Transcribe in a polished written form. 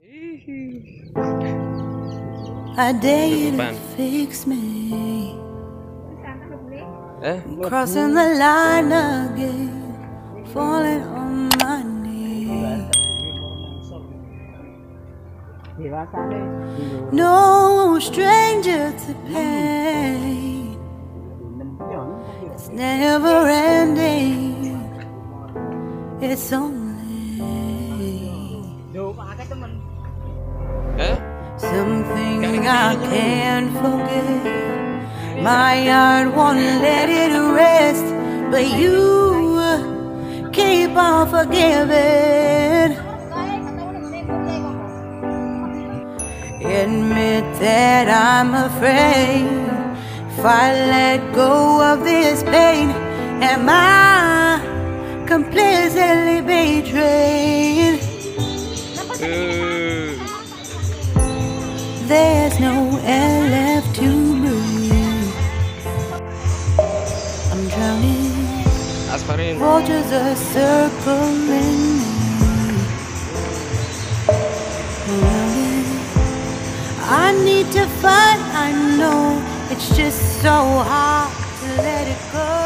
I dare you to fix me. Crossing the line again, falling on my knees. No stranger to pain. It's never ending. It's only something I can't forget. My heart won't let it rest, but you keep on forgiving. Admit that I'm afraid. If I let go of this pain, am I completely betrayed? There's no air left to breathe. I'm drowning. Vultures are circling me. I need to fight. I know it's just so hard to let it go.